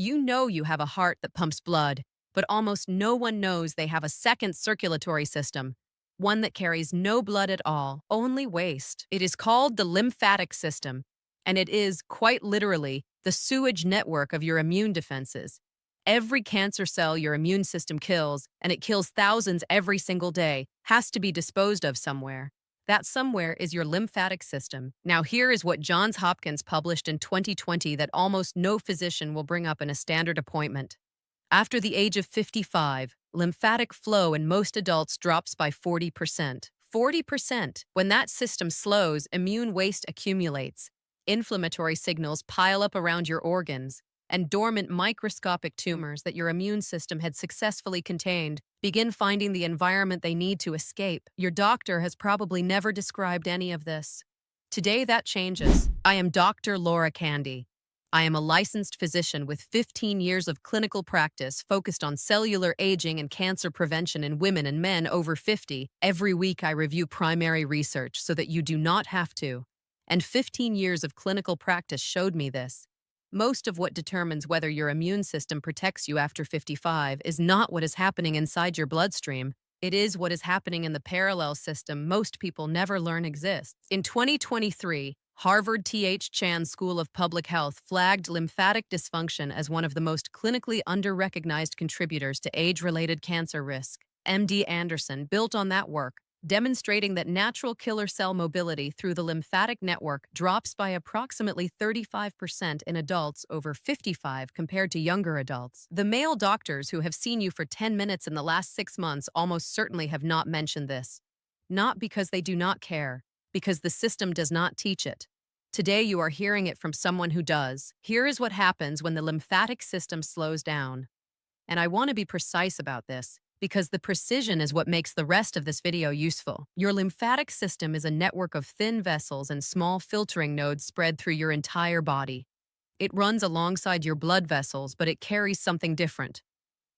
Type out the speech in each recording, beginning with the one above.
You know you have a heart that pumps blood, but almost no one knows they have a second circulatory system, one that carries no blood at all, only waste. It is called the lymphatic system, and it is, quite literally, the sewage network of your immune defenses. Every cancer cell your immune system kills, and it kills thousands every single day, has to be disposed of somewhere. That somewhere is your lymphatic system. Now, here is what Johns Hopkins published in 2020 that almost no physician will bring up in a standard appointment. After the age of 55, lymphatic flow in most adults drops by 40%. 40%. When that system slows, immune waste accumulates. Inflammatory signals pile up around your organs, and dormant microscopic tumors that your immune system had successfully contained begin finding the environment they need to escape. Your doctor has probably never described any of this. Today that changes. I am Dr. Laura Candy. I am a licensed physician with 15 years of clinical practice focused on cellular aging and cancer prevention in women and men over 50. Every week I review primary research so that you do not have to. And 15 years of clinical practice showed me this. Most of what determines whether your immune system protects you after 55 is not what is happening inside your bloodstream. It is what is happening in the parallel system most people never learn exists. In 2023, Harvard T.H. Chan School of Public Health flagged lymphatic dysfunction as one of the most clinically under-recognized contributors to age-related cancer risk. MD Anderson built on that work, demonstrating that natural killer cell mobility through the lymphatic network drops by approximately 35% in adults over 55 compared to younger adults. The male doctors who have seen you for 10 minutes in the last 6 months almost certainly have not mentioned this. Not because they do not care, because the system does not teach it. Today you are hearing it from someone who does. Here is what happens when the lymphatic system slows down. And I want to be precise about this, because the precision is what makes the rest of this video useful. Your lymphatic system is a network of thin vessels and small filtering nodes spread through your entire body. It runs alongside your blood vessels, but it carries something different.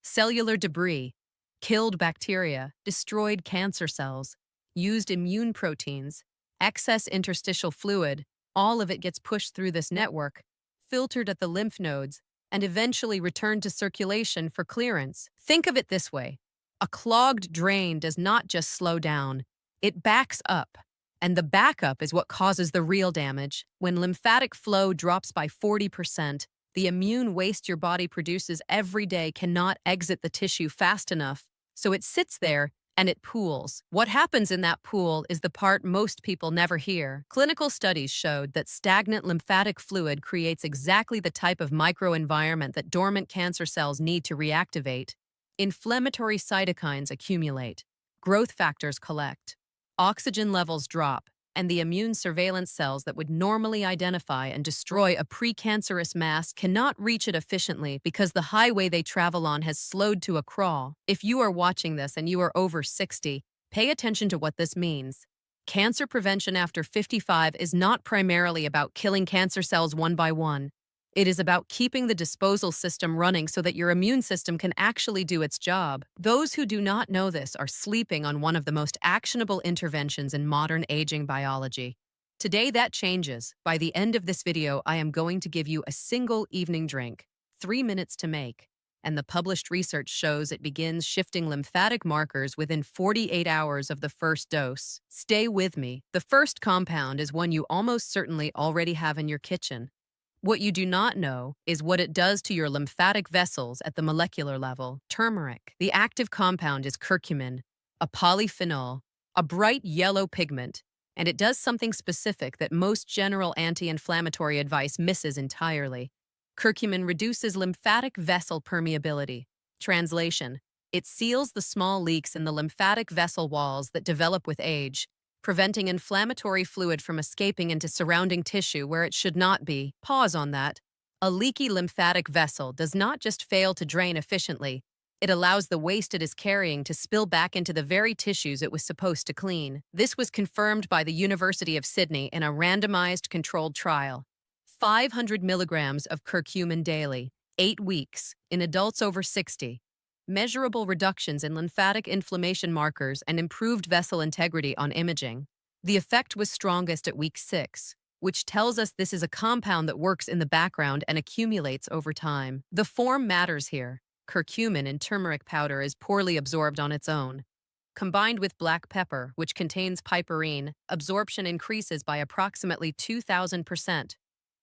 Cellular debris, killed bacteria, destroyed cancer cells, used immune proteins, excess interstitial fluid, all of it gets pushed through this network, filtered at the lymph nodes, and eventually returned to circulation for clearance. Think of it this way. A clogged drain does not just slow down, it backs up. And the backup is what causes the real damage. When lymphatic flow drops by 40%, the immune waste your body produces every day cannot exit the tissue fast enough, so it sits there and it pools. What happens in that pool is the part most people never hear. Clinical studies showed that stagnant lymphatic fluid creates exactly the type of microenvironment that dormant cancer cells need to reactivate. Inflammatory cytokines accumulate, growth factors collect, oxygen levels drop, and the immune surveillance cells that would normally identify and destroy a precancerous mass cannot reach it efficiently because the highway they travel on has slowed to a crawl. If you are watching this and you are over 60, pay attention to what this means. Cancer prevention after 55 is not primarily about killing cancer cells one by one. It is about keeping the disposal system running so that your immune system can actually do its job. Those who do not know this are sleeping on one of the most actionable interventions in modern aging biology. Today that changes. By the end of this video, I am going to give you a single evening drink, 3 minutes to make, and the published research shows it begins shifting lymphatic markers within 48 hours of the first dose. Stay with me. The first compound is one you almost certainly already have in your kitchen. What you do not know is what it does to your lymphatic vessels at the molecular level. Turmeric. The active compound is curcumin, a polyphenol, a bright yellow pigment, and it does something specific that most general anti-inflammatory advice misses entirely. Curcumin reduces lymphatic vessel permeability. Translation: it seals the small leaks in the lymphatic vessel walls that develop with age, preventing inflammatory fluid from escaping into surrounding tissue where it should not be. Pause on that. A leaky lymphatic vessel does not just fail to drain efficiently, it allows the waste it is carrying to spill back into the very tissues it was supposed to clean. This was confirmed by the University of Sydney in a randomized controlled trial. 500 milligrams of curcumin daily, 8 weeks, in adults over 60. Measurable reductions in lymphatic inflammation markers and improved vessel integrity on imaging. The effect was strongest at week 6. which tells us this is a compound that works in the background and accumulates over time. The form matters here. Curcumin in turmeric powder is poorly absorbed on its own. Combined with black pepper, which contains piperine, absorption increases by approximately 2,000%.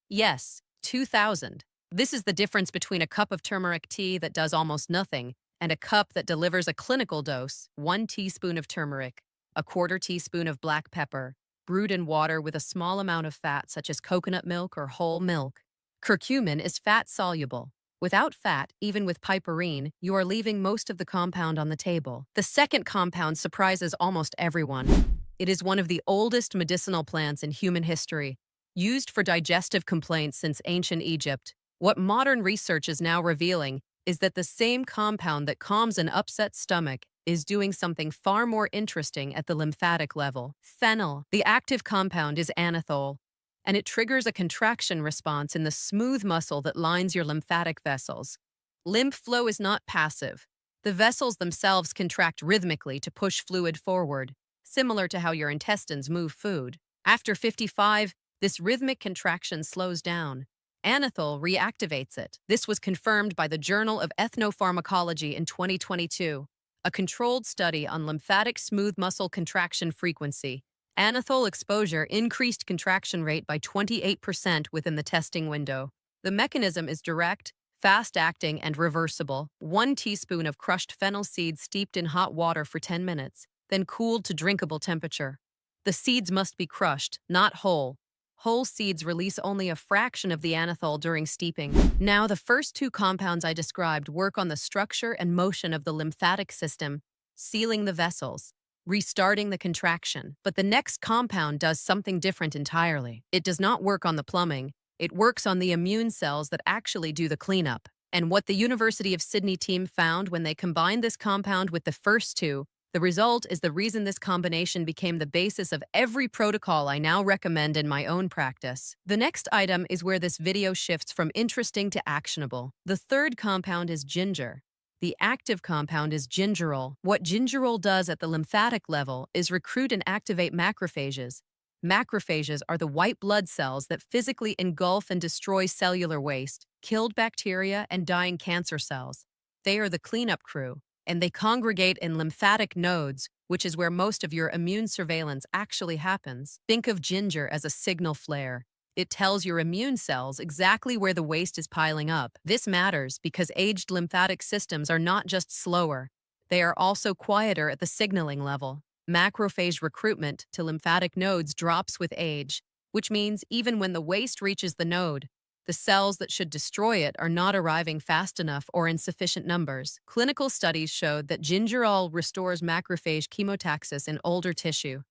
Yes, 2,000. This is the difference between a cup of turmeric tea that does almost nothing and a cup that delivers a clinical dose: 1 teaspoon of turmeric, a quarter teaspoon of black pepper, brewed in water with a small amount of fat such as coconut milk or whole milk. Curcumin is fat-soluble. Without fat, even with piperine, you are leaving most of the compound on the table. The second compound surprises almost everyone. It is one of the oldest medicinal plants in human history, used for digestive complaints since ancient Egypt. What modern research is now revealing is that the same compound that calms an upset stomach is doing something far more interesting at the lymphatic level. Phenyl, the active compound, is anethole, and it triggers a contraction response in the smooth muscle that lines your lymphatic vessels. Lymph flow is not passive. The vessels themselves contract rhythmically to push fluid forward, similar to how your intestines move food. After 55, this rhythmic contraction slows down. Anethole reactivates it. This was confirmed by the Journal of Ethnopharmacology in 2022, a controlled study on lymphatic smooth muscle contraction frequency. Anethole exposure increased contraction rate by 28% within the testing window. The mechanism is direct, fast-acting, and reversible. 1 teaspoon of crushed fennel seeds steeped in hot water for 10 minutes, then cooled to drinkable temperature. The seeds must be crushed, not whole. Whole seeds release only a fraction of the anethole during steeping. Now, the first two compounds I described work on the structure and motion of the lymphatic system, sealing the vessels, restarting the contraction. But the next compound does something different entirely. It does not work on the plumbing. It works on the immune cells that actually do the cleanup. And what the University of Sydney team found when they combined this compound with the first two, the result is the reason this combination became the basis of every protocol I now recommend in my own practice. The next item is where this video shifts from interesting to actionable. The third compound is ginger. The active compound is gingerol. What gingerol does at the lymphatic level is recruit and activate macrophages. Macrophages are the white blood cells that physically engulf and destroy cellular waste, killed bacteria, and dying cancer cells. They are the cleanup crew, and they congregate in lymphatic nodes, which is where most of your immune surveillance actually happens. Think of ginger as a signal flare. It tells your immune cells exactly where the waste is piling up. This matters because aged lymphatic systems are not just slower, they are also quieter at the signaling level. Macrophage recruitment to lymphatic nodes drops with age, which means even when the waste reaches the node, the cells that should destroy it are not arriving fast enough or in sufficient numbers. Clinical studies showed that gingerol restores macrophage chemotaxis in older tissue.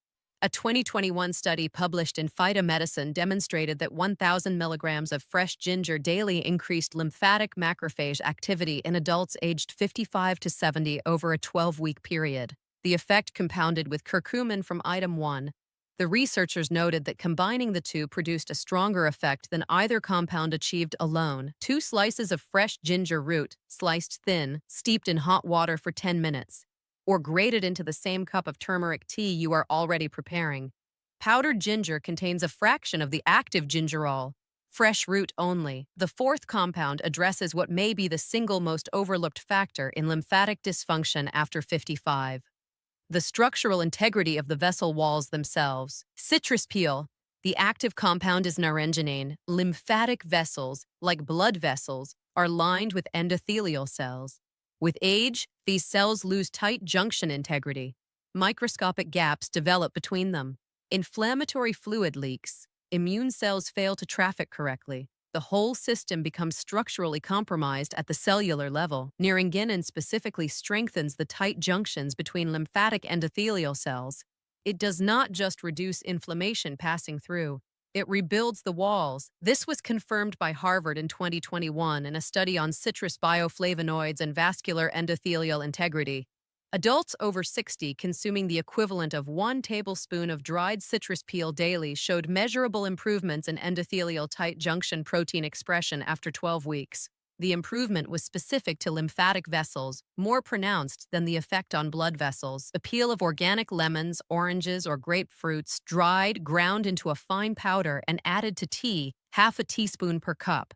A 2021 study published in Phytomedicine demonstrated that 1,000 milligrams of fresh ginger daily increased lymphatic macrophage activity in adults aged 55 to 70 over a 12-week period. The effect compounded with curcumin from item 1. The researchers noted that combining the two produced a stronger effect than either compound achieved alone. 2 slices of fresh ginger root, sliced thin, steeped in hot water for 10 minutes. Or grated into the same cup of turmeric tea you are already preparing. Powdered ginger contains a fraction of the active gingerol, fresh root only. The fourth compound addresses what may be the single most overlooked factor in lymphatic dysfunction after 55. The structural integrity of the vessel walls themselves. Citrus peel. The active compound is naringenin. Lymphatic vessels, like blood vessels, are lined with endothelial cells. With age, these cells lose tight junction integrity. Microscopic gaps develop between them. Inflammatory fluid leaks. Immune cells fail to traffic correctly. The whole system becomes structurally compromised at the cellular level. Naringenin specifically strengthens the tight junctions between lymphatic endothelial cells. It does not just reduce inflammation passing through. It rebuilds the walls. This was confirmed by Harvard in 2021 in a study on citrus bioflavonoids and vascular endothelial integrity. Adults over 60 consuming the equivalent of 1 tablespoon of dried citrus peel daily showed measurable improvements in endothelial tight junction protein expression after 12 weeks. The improvement was specific to lymphatic vessels, more pronounced than the effect on blood vessels. The peel of organic lemons, oranges, or grapefruits, dried, ground into a fine powder, and added to tea, half a teaspoon per cup.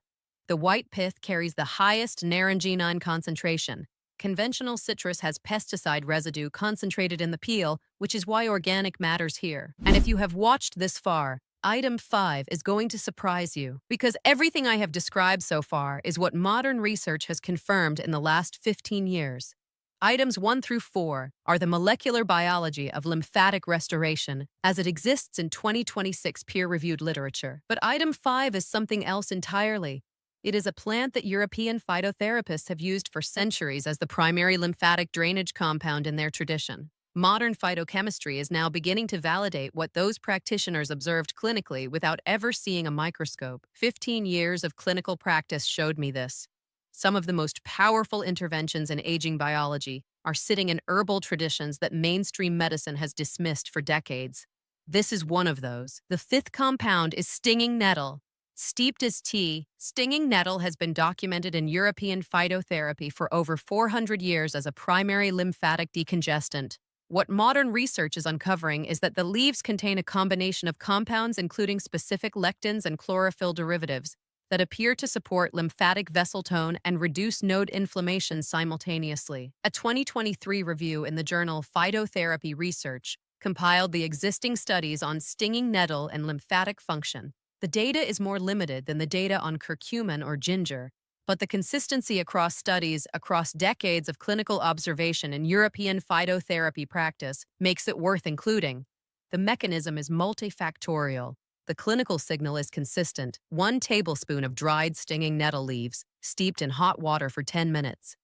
The white pith carries the highest naringenin concentration. Conventional citrus has pesticide residue concentrated in the peel, which is why organic matters here. And if you have watched this far, Item 5 is going to surprise you, because everything I have described so far is what modern research has confirmed in the last 15 years. Items 1 through 4 are the molecular biology of lymphatic restoration as it exists in 2026 peer-reviewed literature. But Item 5 is something else entirely. It is a plant that European phytotherapists have used for centuries as the primary lymphatic drainage compound in their tradition. Modern phytochemistry is now beginning to validate what those practitioners observed clinically without ever seeing a microscope. 15 years of clinical practice showed me this. Some of the most powerful interventions in aging biology are sitting in herbal traditions that mainstream medicine has dismissed for decades. This is one of those. The fifth compound is stinging nettle. Steeped as tea, stinging nettle has been documented in European phytotherapy for over 400 years as a primary lymphatic decongestant. What modern research is uncovering is that the leaves contain a combination of compounds including specific lectins and chlorophyll derivatives that appear to support lymphatic vessel tone and reduce node inflammation simultaneously. A 2023 review in the journal Phytotherapy Research compiled the existing studies on stinging nettle and lymphatic function. The data is more limited than the data on curcumin or ginger, but the consistency across studies across decades of clinical observation in European phytotherapy practice makes it worth including. The mechanism is multifactorial. The clinical signal is consistent: 1 tablespoon of dried stinging nettle leaves, steeped in hot water for 10 minutes.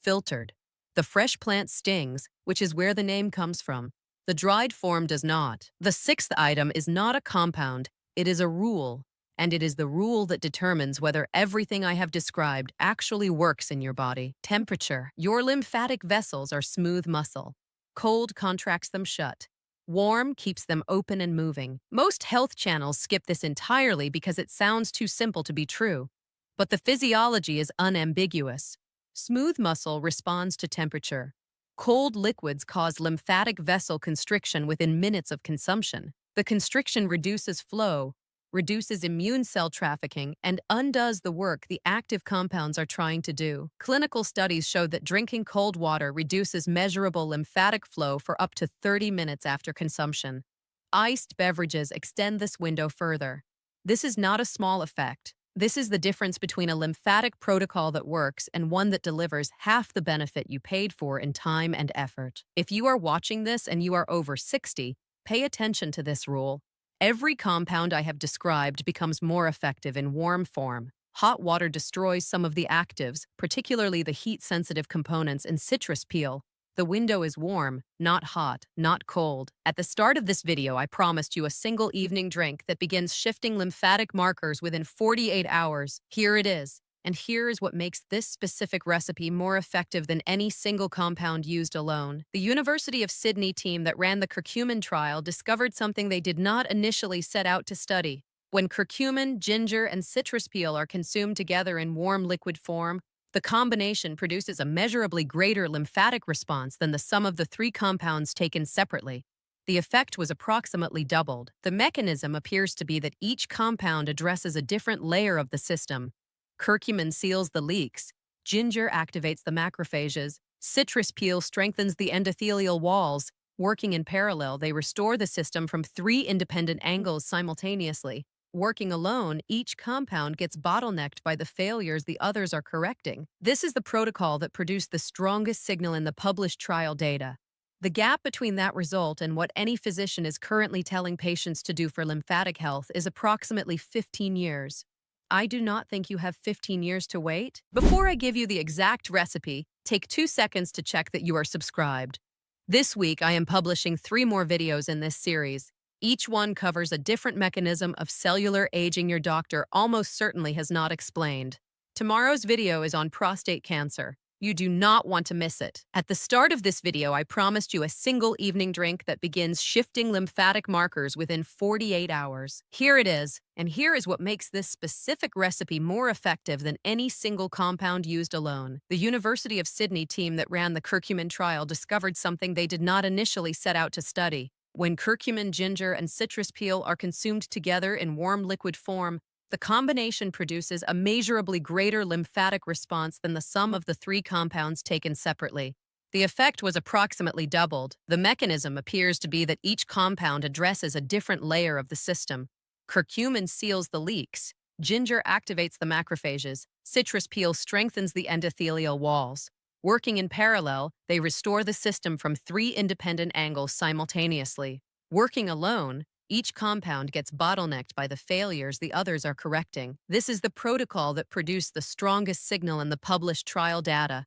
Filtered. The fresh plant stings, which is where the name comes from. The dried form does not. The sixth item is not a compound, it is a rule. And it is the rule that determines whether everything I have described actually works in your body. Temperature. Your lymphatic vessels are smooth muscle. Cold contracts them shut. Warm keeps them open and moving. Most health channels skip this entirely because it sounds too simple to be true. But the physiology is unambiguous. Smooth muscle responds to temperature. Cold liquids cause lymphatic vessel constriction within minutes of consumption. The constriction reduces flow, reduces immune cell trafficking, and undoes the work the active compounds are trying to do. Clinical studies show that drinking cold water reduces measurable lymphatic flow for up to 30 minutes after consumption. Iced beverages extend this window further. This is not a small effect. This is the difference between a lymphatic protocol that works and one that delivers half the benefit you paid for in time and effort. If you are watching this and you are over 60, pay attention to this rule. Every compound I have described becomes more effective in warm form. Hot water destroys some of the actives, particularly the heat-sensitive components in citrus peel. The window is warm, not hot, not cold. At the start of this video, I promised you a single evening drink that begins shifting lymphatic markers within 48 hours. Here it is. And here is what makes this specific recipe more effective than any single compound used alone. The University of Sydney team that ran the curcumin trial discovered something they did not initially set out to study. When curcumin, ginger, and citrus peel are consumed together in warm liquid form, the combination produces a measurably greater lymphatic response than the sum of the 3 compounds taken separately. The effect was approximately doubled. The mechanism appears to be that each compound addresses a different layer of the system. Curcumin seals the leaks, ginger activates the macrophages, citrus peel strengthens the endothelial walls. Working in parallel, they restore the system from 3 independent angles simultaneously. Working alone, each compound gets bottlenecked by the failures the others are correcting. This is the protocol that produced the strongest signal in the published trial data. The gap between that result and what any physician is currently telling patients to do for lymphatic health is approximately 15 years. I do not think you have 15 years to wait. Before I give you the exact recipe, take 2 seconds to check that you are subscribed. This week, I am publishing 3 more videos in this series. Each one covers a different mechanism of cellular aging your doctor almost certainly has not explained. Tomorrow's video is on prostate cancer. You do not want to miss it. At the start of this video, I promised you a single evening drink that begins shifting lymphatic markers within 48 hours. Here it is, and here is what makes this specific recipe more effective than any single compound used alone. The University of Sydney team that ran the curcumin trial discovered something they did not initially set out to study. When curcumin, ginger, and citrus peel are consumed together in warm liquid form, the combination produces a measurably greater lymphatic response than the sum of the three compounds taken separately. The effect was approximately doubled. The mechanism appears to be that each compound addresses a different layer of the system. Curcumin seals the leaks, ginger activates the macrophages, citrus peel strengthens the endothelial walls. Working in parallel, they restore the system from three independent angles simultaneously. Working alone, each compound gets bottlenecked by the failures the others are correcting. This is the protocol that produced the strongest signal in the published trial data.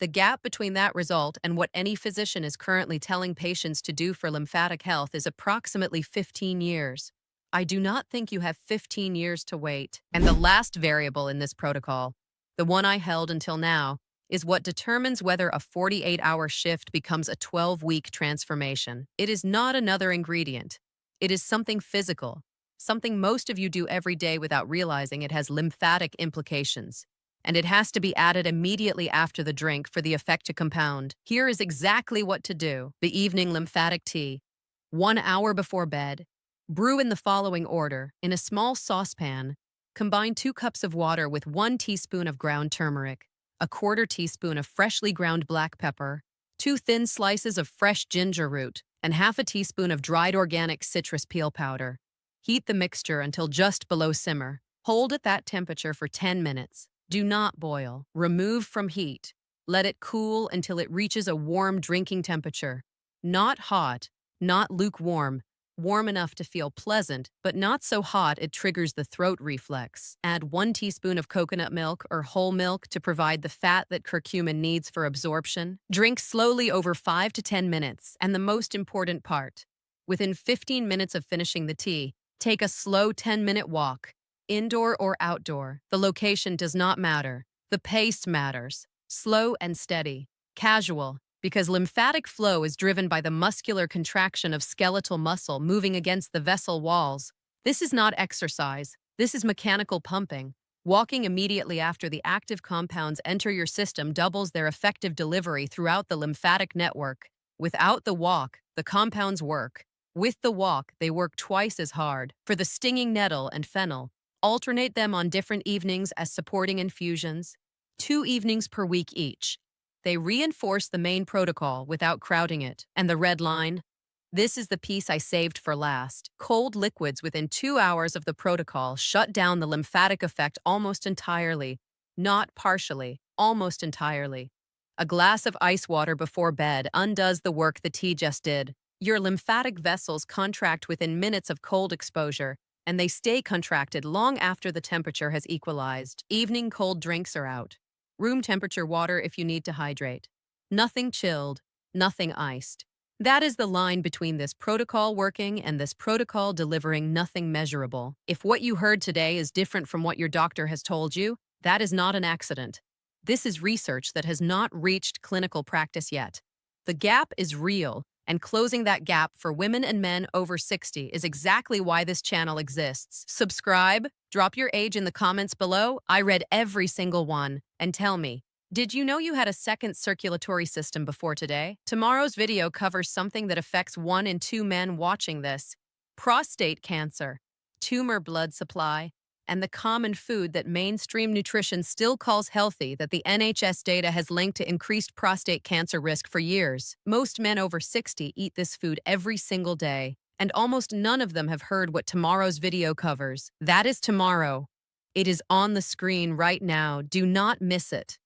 The gap between that result and what any physician is currently telling patients to do for lymphatic health is approximately 15 years. I do not think you have 15 years to wait. And the last variable in this protocol, the one I held until now, is what determines whether a 48-hour shift becomes a 12-week transformation. It is not another ingredient. It is something physical, something most of you do every day without realizing it has lymphatic implications. And it has to be added immediately after the drink for the effect to compound. Here is exactly what to do. The evening lymphatic tea. 1 hour before bed. Brew in the following order. In a small saucepan, combine 2 cups of water with 1 teaspoon of ground turmeric, a 1/4 teaspoon of freshly ground black pepper, 2 thin slices of fresh ginger root, and 1/2 teaspoon of dried organic citrus peel powder. Heat the mixture until just below simmer. Hold at that temperature for 10 minutes. Do not boil. Remove from heat. Let it cool until it reaches a warm drinking temperature. Not hot, not lukewarm, warm enough to feel pleasant, but not so hot it triggers the throat reflex. Add 1 teaspoon of coconut milk or whole milk to provide the fat that curcumin needs for absorption. Drink slowly over 5 to 10 minutes, and the most important part. Within 15 minutes of finishing the tea, take a slow 10-minute walk, indoor or outdoor. The location does not matter. The pace matters. Slow and steady. Casual. Because lymphatic flow is driven by the muscular contraction of skeletal muscle moving against the vessel walls. This is not exercise. This is mechanical pumping. Walking immediately after the active compounds enter your system doubles their effective delivery throughout the lymphatic network. Without the walk, the compounds work. With the walk, they work twice as hard. For the stinging nettle and fennel, alternate them on different evenings as supporting infusions, 2 evenings per week each. They reinforce the main protocol without crowding it. And the red line? This is the piece I saved for last. Cold liquids within 2 hours of the protocol shut down the lymphatic effect almost entirely. Not partially, almost entirely. A glass of ice water before bed undoes the work the tea just did. Your lymphatic vessels contract within minutes of cold exposure, and they stay contracted long after the temperature has equalized. Evening cold drinks are out. Room temperature water if you need to hydrate. Nothing chilled, nothing iced. That is the line between this protocol working and this protocol delivering nothing measurable. If what you heard today is different from what your doctor has told you, that is not an accident. This is research that has not reached clinical practice yet. The gap is real, and closing that gap for women and men over 60 is exactly why this channel exists. Subscribe, drop your age in the comments below. I read every single one. And tell me, did you know you had a second circulatory system before today? Tomorrow's video covers something that affects 1 in 2 men watching this: prostate cancer, tumor blood supply, and the common food that mainstream nutrition still calls healthy that the NHS data has linked to increased prostate cancer risk for years. Most men over 60 eat this food every single day, and almost none of them have heard what tomorrow's video covers. That is tomorrow. It is on the screen right now. Do not miss it.